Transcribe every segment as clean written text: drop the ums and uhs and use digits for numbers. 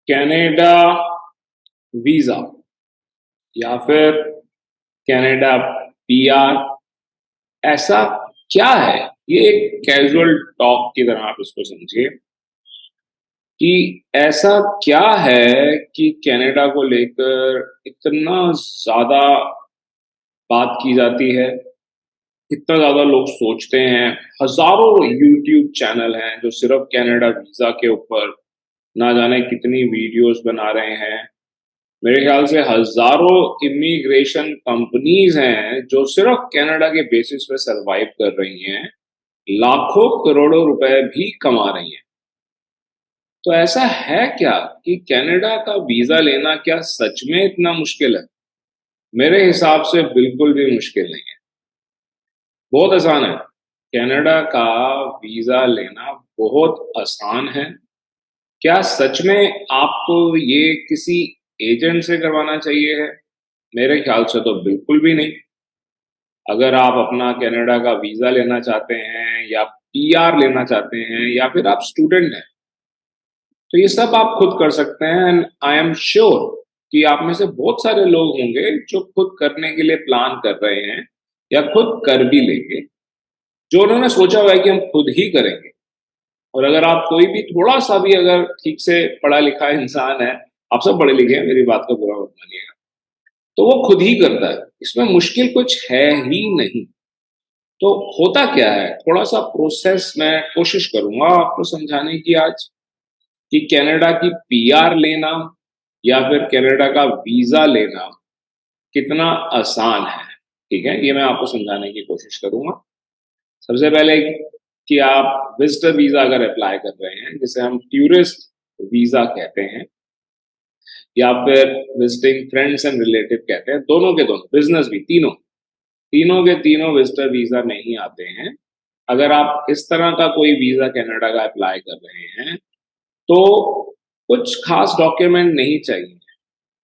Canada visa या फिर Canada PR, ऐसा क्या है? ये एक कैजुअल टॉक की तरह आप इसको समझिए कि ऐसा क्या है कि कनाडा को लेकर इतना ज्यादा बात की जाती है, इतना ज्यादा लोग सोचते हैं। हजारों यूट्यूब चैनल हैं जो सिर्फ कनाडा वीजा के ऊपर ना जाने कितनी वीडियोस बना रहे हैं। मेरे ख्याल से हजारों इमिग्रेशन कंपनीज हैं जो सिर्फ कनाडा के बेसिस पे सरवाइव कर रही हैं, लाखों करोड़ों रुपए भी कमा रही हैं। तो ऐसा है क्या कि कनाडा का वीजा लेना क्या सच में इतना मुश्किल है? मेरे हिसाब से बिल्कुल भी मुश्किल नहीं है, बहुत आसान है। कनाडा का वीजा लेना बहुत आसान है। क्या सच में आपको ये किसी एजेंट से करवाना चाहिए है? मेरे ख्याल से तो बिल्कुल भी नहीं। अगर आप अपना कनाडा का वीजा लेना चाहते हैं या पीआर लेना चाहते हैं या फिर आप स्टूडेंट हैं, तो ये सब आप खुद कर सकते हैं। एंड आई एम श्योर कि आप में से बहुत सारे लोग होंगे जो खुद करने के लिए प्लान कर रहे हैं या खुद कर भी लेंगे, जो उन्होंने सोचा हुआ है कि हम खुद ही करेंगे। और अगर आप कोई भी थोड़ा सा भी अगर ठीक से पढ़ा लिखा इंसान है, आप सब पढ़े लिखे हैं, मेरी बात का बुरा मत मानिएगा, तो वो खुद ही करता है। इसमें मुश्किल कुछ है ही नहीं। तो होता क्या है, थोड़ा सा प्रोसेस मैं कोशिश करूंगा आपको समझाने की आज, कि कनाडा की पीआर लेना या फिर कनाडा का वीजा लेना कितना आसान है। ठीक है, ये मैं आपको समझाने की कोशिश करूंगा। सबसे पहले कि आप विजिटर वीजा अगर अप्लाई कर रहे हैं, जिसे हम टूरिस्ट वीजा कहते हैं या फिर विजिटिंग फ्रेंड्स एंड रिलेटिव कहते हैं, दोनों के दोनों, बिजनेस भी, तीनों तीनों के तीनों विजिटर वीजा नहीं आते हैं। अगर आप इस तरह का कोई वीजा कनाडा का अप्लाई कर रहे हैं तो कुछ खास डॉक्यूमेंट नहीं चाहिए।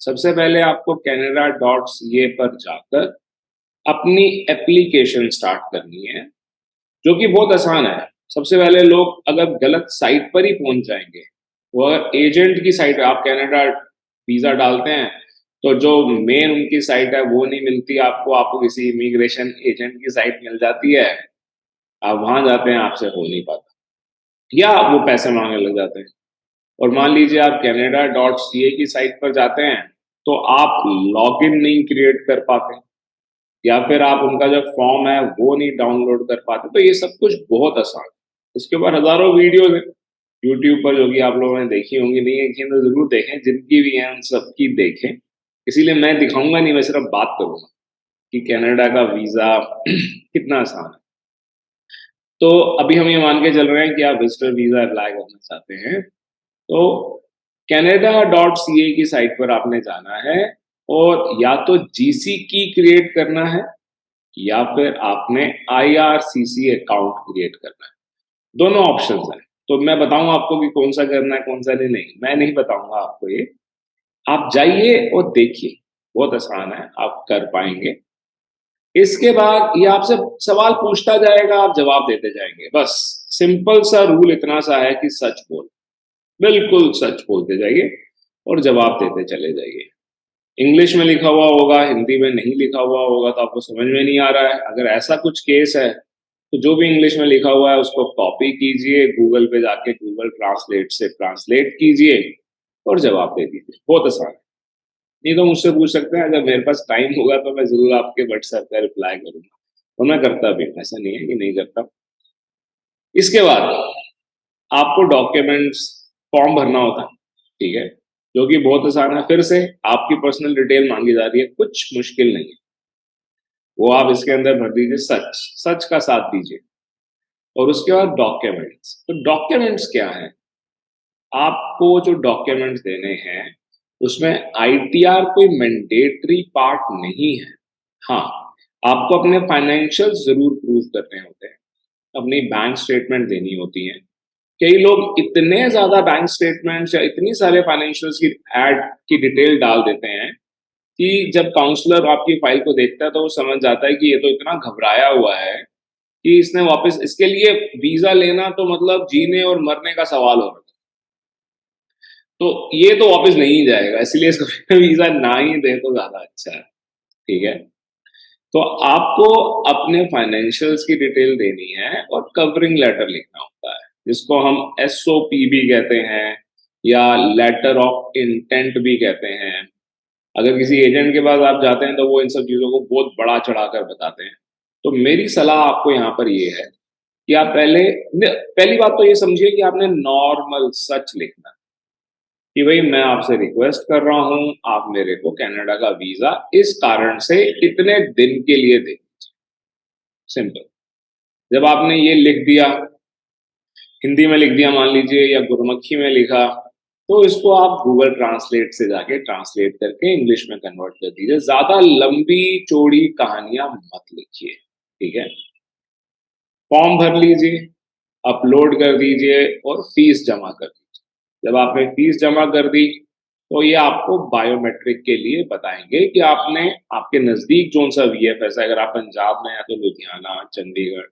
सबसे पहले आपको canada.ca पर जाकर अपनी एप्लीकेशन स्टार्ट करनी है, जो कि बहुत आसान है। सबसे पहले लोग अगर गलत साइट पर ही पहुंच जाएंगे, वो अगर एजेंट की साइट, आप कनाडा वीजा डालते हैं तो जो मेन उनकी साइट है वो नहीं मिलती आपको, आपको किसी इमिग्रेशन एजेंट की साइट मिल जाती है। आप वहां जाते हैं, आपसे हो नहीं पाता, या वो पैसे मांगने लग जाते हैं। और मान लीजिए आप canada.ca की साइट पर जाते हैं तो आप लॉगिन नहीं क्रिएट कर पाते, या फिर आप उनका जो फॉर्म है वो नहीं डाउनलोड कर पाते। तो ये सब कुछ बहुत आसान है। इसके ऊपर हजारों वीडियोज हैं यूट्यूब पर, जो कि आप लोगों ने देखी होंगी, नहीं देखी तो जरूर देखें, जिनकी भी हैं उन सबकी देखें। इसीलिए मैं दिखाऊंगा नहीं, मैं सिर्फ बात करूंगा कि कनाडा का वीजा कितना आसान है। तो अभी हम ये मान के चल रहे हैं कि आप विजिटर वीजा अप्लाई करना चाहते हैं, तो canada.ca की साइट पर आपने जाना है और या तो जीसी की क्रिएट करना है या फिर आपने आईआरसीसी अकाउंट क्रिएट करना है। दोनों ऑप्शंस हैं। तो मैं बताऊंगा आपको कि कौन सा करना है कौन सा नहीं, नहीं मैं नहीं बताऊंगा आपको ये। आप जाइए और देखिए, बहुत आसान है, आप कर पाएंगे। इसके बाद ये आपसे सवाल पूछता जाएगा, आप जवाब देते जाएंगे। बस सिंपल सा रूल इतना सा है कि सच बोल, बिल्कुल सच बोलते जाइए और जवाब देते चले जाइए। इंग्लिश में लिखा हुआ होगा, हिंदी में नहीं लिखा हुआ होगा तो आपको समझ में नहीं आ रहा है। अगर ऐसा कुछ केस है तो जो भी इंग्लिश में लिखा हुआ है उसको कॉपी कीजिए, गूगल पे जाके गूगल ट्रांसलेट से ट्रांसलेट कीजिए और जवाब दे दीजिए। बहुत आसान है। नहीं तो मुझसे पूछ सकते हैं, अगर मेरे पास टाइम होगा तो मैं जरूर आपके व्हाट्सएप पे रिप्लाई करूंगा, और मैं करता भी हूँ, ऐसा नहीं है कि नहीं करता। इसके बाद आपको डॉक्यूमेंट्स फॉर्म भरना होता है, ठीक है, जो कि बहुत आसान है। फिर से आपकी पर्सनल डिटेल मांगी जा रही है, कुछ मुश्किल नहीं है। वो आप इसके अंदर भर दीजिए, सच, सच का साथ दीजिए। और उसके बाद डॉक्यूमेंट्स। तो डॉक्यूमेंट्स क्या है? आपको जो डॉक्यूमेंट्स देने हैं उसमें आईटीआर कोई मैंडेटरी पार्ट नहीं है। हाँ, आपको अपने फाइनेंशियल जरूर प्रूव करने होते हैं, अपनी बैंक स्टेटमेंट देनी होती है। कई लोग इतने ज्यादा बैंक स्टेटमेंट्स या इतनी सारे फाइनेंशियल्स की एड की डिटेल डाल देते हैं कि जब काउंसलर आपकी फाइल को देखता है तो वो समझ जाता है कि ये तो इतना घबराया हुआ है कि इसने वापस, इसके लिए वीजा लेना तो मतलब जीने और मरने का सवाल हो रहा है। तो ये तो वापस नहीं जाएगा, इसलिए इसको वीजा ना ही दे तो ज्यादा अच्छा है। ठीक है, तो आपको अपने फाइनेंशियल्स की डिटेल देनी है और कवरिंग लेटर लिखना होता है, जिसको हम एसओपी भी कहते हैं या लेटर ऑफ इंटेंट भी कहते हैं। अगर किसी एजेंट के पास आप जाते हैं तो वो इन सब चीजों को बहुत बड़ा चढ़ाकर बताते हैं। तो मेरी सलाह आपको यहाँ पर ये है कि आप पहली बात तो ये समझिए कि आपने नॉर्मल सच लिखना है कि भाई मैं आपसे रिक्वेस्ट कर रहा हूं, आप मेरे को कनाडा का वीजा इस कारण से इतने दिन के लिए दे। सिंपल। जब आपने ये लिख दिया, हिंदी में लिख दिया मान लीजिए या गुरमुखी में लिखा, तो इसको आप गूगल ट्रांसलेट से जाके ट्रांसलेट करके इंग्लिश में कन्वर्ट कर दीजिए। ज्यादा लंबी चौड़ी कहानियां मत लिखिए। ठीक है, फॉर्म भर लीजिए, अपलोड कर दीजिए और फीस जमा कर दीजिए। जब आपने फीस जमा कर दी तो ये आपको बायोमेट्रिक के लिए बताएंगे कि आपने आपके नजदीक कौन सा वीएफएस है। अगर आप पंजाब में हैं तो लुधियाना, चंडीगढ़,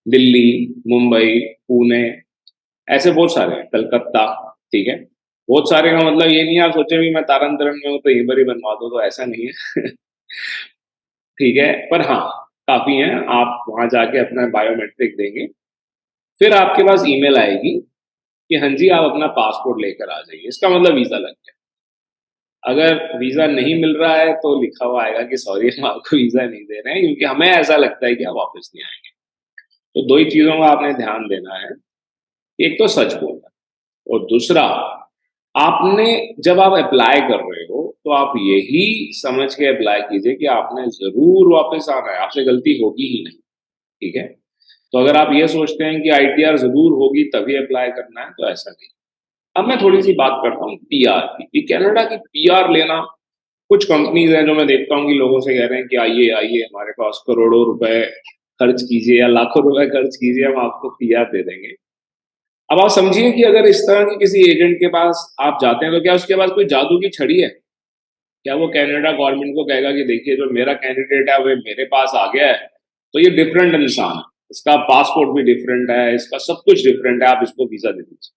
दिल्ली, मुंबई, पुणे, ऐसे बहुत सारे हैं, कलकत्ता। ठीक है, बहुत सारे का मतलब ये नहीं आप सोचे भी मैं तारन तारण में हूँ तो यहीं पर ही बनवा दो, तो ऐसा नहीं है। ठीक है, पर हाँ काफी है। आप वहां जाके अपना बायोमेट्रिक देंगे, फिर आपके पास ईमेल आएगी कि हाँ जी आप अपना पासपोर्ट लेकर आ जाइए। इसका मतलब वीजा लग गया। अगर वीजा नहीं मिल रहा है तो लिखा हुआ आएगा कि सॉरी हम आपको वीजा नहीं दे रहे हैं, क्योंकि हमें ऐसा लगता है कि आप वापस नहीं आएंगे। तो दो ही चीजों का आपने ध्यान देना है, एक तो सच बोलना और दूसरा आपने जब आप अप्लाई कर रहे हो तो आप यही समझ के अप्लाई कीजिए कि आपने जरूर वापस आना है, आपसे गलती होगी ही नहीं। ठीक है, तो अगर आप ये सोचते हैं कि आईटीआर जरूर होगी तभी अप्लाई करना है, तो ऐसा नहीं। अब मैं थोड़ी सी बात करता हूँ पीआर की कि कनाडा की पीआर लेना, कुछ कंपनीज हैं जो मैं देखता हूँ कि लोगों से कह रहे हैं कि आइए आइए हमारे पास करोड़ों रुपए खर्च कीजिए या लाखों रुपए खर्च कीजिए, हम आपको पीआर दे देंगे। अब आप समझिए कि अगर इस तरह की किसी एजेंट के पास आप जाते हैं तो क्या उसके पास कोई जादू की छड़ी है? क्या वो कनाडा गवर्नमेंट को कहेगा कि देखिए जो मेरा कैंडिडेट है वो मेरे पास आ गया है तो ये डिफरेंट इंसान है, इसका पासपोर्ट भी डिफरेंट है, इसका सब कुछ डिफरेंट है, आप इसको वीजा दे दीजिए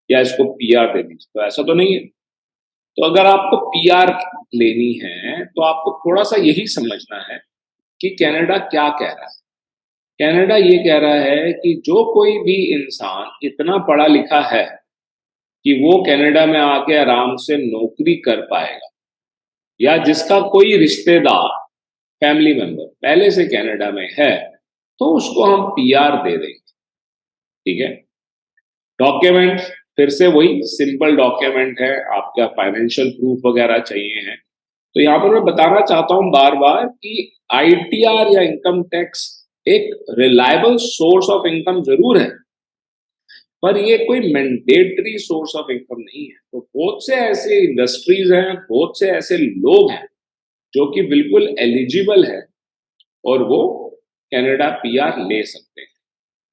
या इसको पीआर दे दीजिए? तो ऐसा तो नहीं है। तो अगर आपको पीआर लेनी है तो आपको थोड़ा सा यही समझना है कि कनाडा क्या कह रहा है। कनाडा ये कह रहा है कि जो कोई भी इंसान इतना पढ़ा लिखा है कि वो कनाडा में आके आराम से नौकरी कर पाएगा, या जिसका कोई रिश्तेदार, फैमिली मेंबर पहले से कनाडा में है, तो उसको हम पीआर दे देंगे। ठीक है, डॉक्यूमेंट फिर से वही सिंपल डॉक्यूमेंट है, आपका फाइनेंशियल प्रूफ वगैरह चाहिए है। तो यहाँ पर मैं बताना चाहता हूँ बार बार कि आईटीआर या इनकम टैक्स एक रिलायबल सोर्स ऑफ इनकम जरूर है, पर ये कोई मैंडेटरी सोर्स ऑफ इनकम नहीं है। तो बहुत से ऐसे इंडस्ट्रीज हैं, बहुत से ऐसे लोग हैं जो कि बिल्कुल एलिजिबल है और वो कनाडा पीआर ले सकते हैं।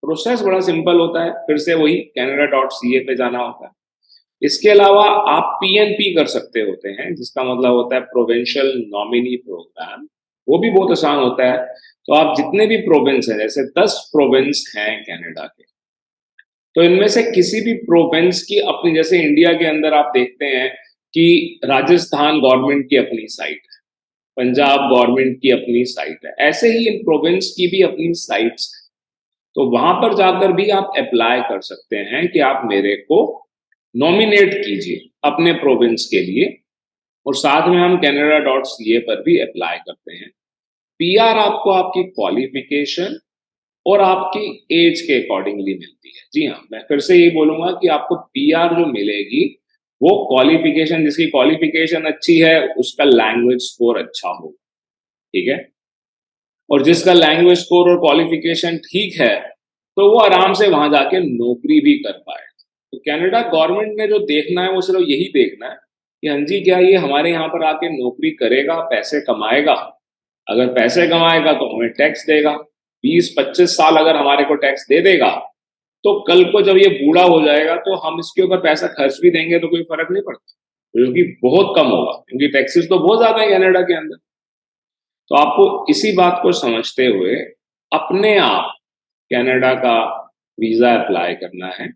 प्रोसेस बड़ा सिंपल होता है, फिर से वही canada.ca पे जाना होता है। इसके अलावा आप पीएनपी कर सकते होते हैं, जिसका मतलब होता है प्रोविंशियल नॉमिनी प्रोग्राम। वो भी बहुत आसान होता है। तो आप जितने भी प्रोविंस हैं, जैसे 10 प्रोविंस हैं कनाडा के, तो इनमें से किसी भी प्रोविंस की अपनी, जैसे इंडिया के अंदर आप देखते हैं कि राजस्थान गवर्नमेंट की अपनी साइट है, पंजाब गवर्नमेंट की अपनी साइट है, ऐसे ही इन प्रोविंस की भी अपनी साइट्स। तो वहां पर जाकर भी आप अप्लाई कर सकते हैं कि आप मेरे को नॉमिनेट कीजिए अपने प्रोविंस के लिए, और साथ में हम canada.ca पर भी अप्लाई करते हैं। पीआर आपको आपकी क्वालिफिकेशन और आपकी एज के अकॉर्डिंगली मिलती है। जी हाँ, मैं फिर से ये बोलूंगा कि आपको पीआर जो मिलेगी वो क्वालिफिकेशन, जिसकी क्वालिफिकेशन अच्छी है उसका लैंग्वेज स्कोर अच्छा होगा। ठीक है, और जिसका लैंग्वेज स्कोर और क्वालिफिकेशन ठीक है तो वो आराम से वहां जाके नौकरी भी कर पाए। तो कनाडा गवर्नमेंट ने जो देखना है वो सिर्फ यही देखना है कि हाँ जी क्या ये हमारे यहाँ पर आके नौकरी करेगा, पैसे कमाएगा। अगर पैसे कमाएगा तो हमें टैक्स देगा, 20-25 साल अगर हमारे को टैक्स दे देगा, तो कल को जब ये बूढ़ा हो जाएगा तो हम इसके ऊपर पैसा खर्च भी देंगे तो कोई फर्क नहीं पड़ता, क्योंकि बहुत कम होगा, क्योंकि टैक्सेस तो बहुत ज्यादा है कनाडा के अंदर। तो आपको इसी बात को समझते हुए अपने आप कनाडा का वीजा अप्लाई करना है।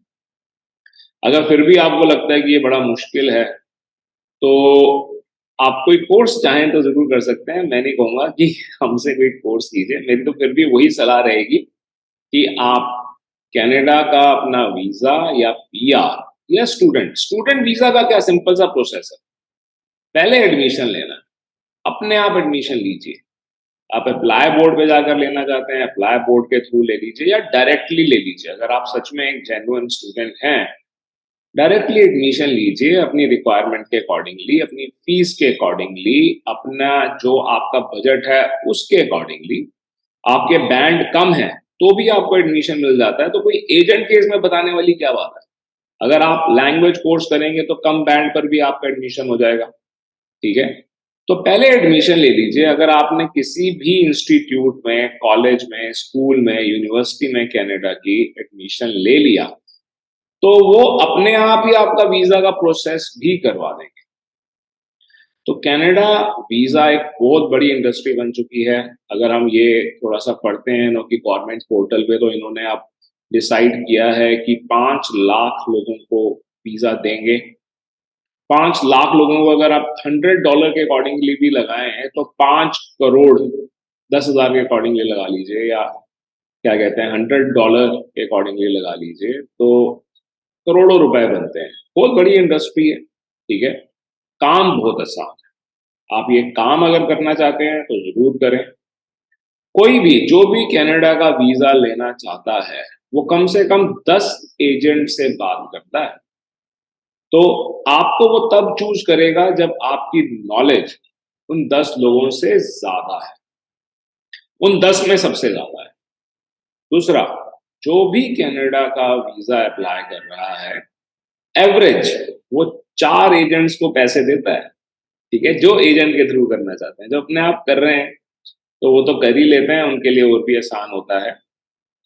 अगर फिर भी आपको लगता है कि ये बड़ा मुश्किल है, तो आप कोई कोर्स चाहें तो ज़रूर कर सकते हैं। मैं नहीं कहूँगा कि हमसे कोई कोर्स कीजिए, मेरी तो फिर भी वही सलाह रहेगी कि आप कनाडा का अपना वीज़ा या पीआर या स्टूडेंट स्टूडेंट वीज़ा का क्या सिंपल सा प्रोसेस है, पहले एडमिशन लेना, अपने आप एडमिशन लीजिए। आप अप्लाई बोर्ड पे जाकर लेना चाहते हैं, अप्लाई बोर्ड के थ्रू ले लीजिए या डायरेक्टली ले लीजिए। अगर आप सच में एक जेन्युइन स्टूडेंट हैं, डायरेक्टली एडमिशन लीजिए अपनी रिक्वायरमेंट के अकॉर्डिंगली, अपनी फीस के अकॉर्डिंगली, अपना जो आपका बजट है उसके अकॉर्डिंगली। आपके बैंड कम है तो भी आपको एडमिशन मिल जाता है, तो कोई एजेंट केस में बताने वाली क्या बात है। अगर आप लैंग्वेज कोर्स करेंगे तो कम बैंड पर भी आपका एडमिशन हो जाएगा, ठीक है। तो पहले एडमिशन ले लीजिए। अगर आपने किसी भी इंस्टीट्यूट में, कॉलेज में, स्कूल में, यूनिवर्सिटी में कनाडा की एडमिशन ले लिया, तो वो अपने आप ही आपका वीजा का प्रोसेस भी करवा देंगे। तो कनाडा वीजा एक बहुत बड़ी इंडस्ट्री बन चुकी है। अगर हम ये थोड़ा सा पढ़ते हैं इनों की गवर्नमेंट पोर्टल पे, तो इन्होंने अब डिसाइड किया है कि 5 लाख लोगों को वीजा देंगे। 5 लाख लोगों को अगर आप $100 के अकॉर्डिंगली भी लगाए हैं, तो 5 करोड़ 10 हजार के अकॉर्डिंगली लगा लीजिए, या क्या कहते हैं $100 के अकॉर्डिंगली लगा लीजिए, तो करोड़ों रुपए बनते हैं। बहुत बड़ी इंडस्ट्री है, ठीक है। काम बहुत आसान है। आप ये काम अगर करना चाहते हैं तो जरूर करें। कोई भी जो भी कनाडा का वीजा लेना चाहता है, वो कम से कम 10 एजेंट से बात करता है। तो आपको वो तब चूज करेगा जब आपकी नॉलेज उन 10 लोगों से ज्यादा है, उन 10 में सबसे ज्यादा है। दूसरा, जो भी कनाडा का वीजा अप्लाई कर रहा है, एवरेज वो 4 एजेंट्स को पैसे देता है, ठीक है। जो एजेंट के थ्रू करना चाहते हैं, जो अपने आप कर रहे हैं तो वो तो कर ही लेते हैं, उनके लिए और भी आसान होता है।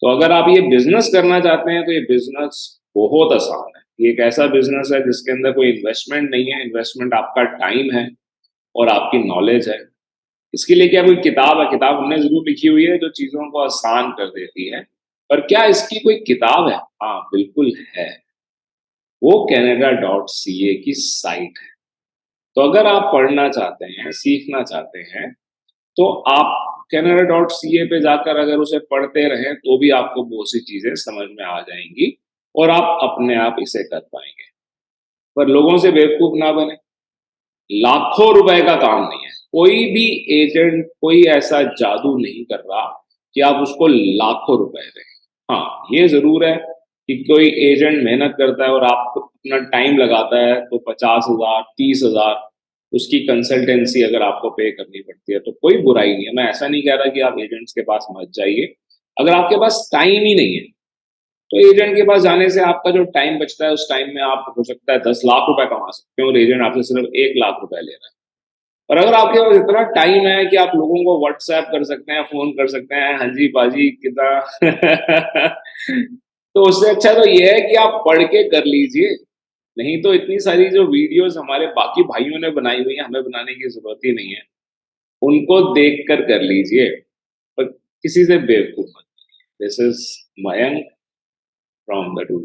तो अगर आप ये बिजनेस करना चाहते हैं तो ये बिजनेस बहुत आसान है। ये एक ऐसा बिजनेस है जिसके अंदर कोई इन्वेस्टमेंट नहीं है। इन्वेस्टमेंट आपका टाइम है और आपकी नॉलेज है। इसके लिए क्या कोई किताब है? किताब हमने जरूर लिखी हुई है जो चीजों को आसान कर देती है, पर क्या इसकी कोई किताब है? हाँ, बिल्कुल है। वो canada.ca की साइट है। तो अगर आप पढ़ना चाहते हैं, सीखना चाहते हैं, तो आप canada.ca पे जाकर अगर उसे पढ़ते रहें तो भी आपको बहुत सी चीजें समझ में आ जाएंगी और आप अपने आप इसे कर पाएंगे। पर लोगों से बेवकूफ ना बने। लाखों रुपए का काम नहीं है। कोई भी एजेंट कोई ऐसा जादू नहीं कर रहा कि आप उसको लाखों रुपए दें। हाँ, ये जरूर है कि कोई एजेंट मेहनत करता है और आप अपना टाइम लगाता है, तो 50,000 30,000 उसकी कंसल्टेंसी अगर आपको पे करनी पड़ती है, तो कोई बुराई नहीं है। मैं ऐसा नहीं कह रहा कि आप एजेंट्स के पास मत जाइए। अगर आपके पास टाइम ही नहीं है, तो एजेंट के पास जाने से आपका जो टाइम बचता है, उस टाइम में आप हो सकता है 10 लाख रुपए कमा सकते हैं और एजेंट आपसे सिर्फ 1 लाख रुपए ले रहा है। और अगर आपके पास इतना टाइम है कि आप लोगों को व्हाट्सएप कर सकते हैं, फोन कर सकते हैं, हाँ जी बाजी कितना तो उससे अच्छा तो ये है कि आप पढ़ के कर लीजिए। नहीं तो इतनी सारी जो वीडियोस हमारे बाकी भाइयों ने बनाई हुई है, हमें बनाने की जरूरत ही नहीं है। उनको देख कर लीजिए, पर किसी से बेवकूफ मत। This is Mayank from the two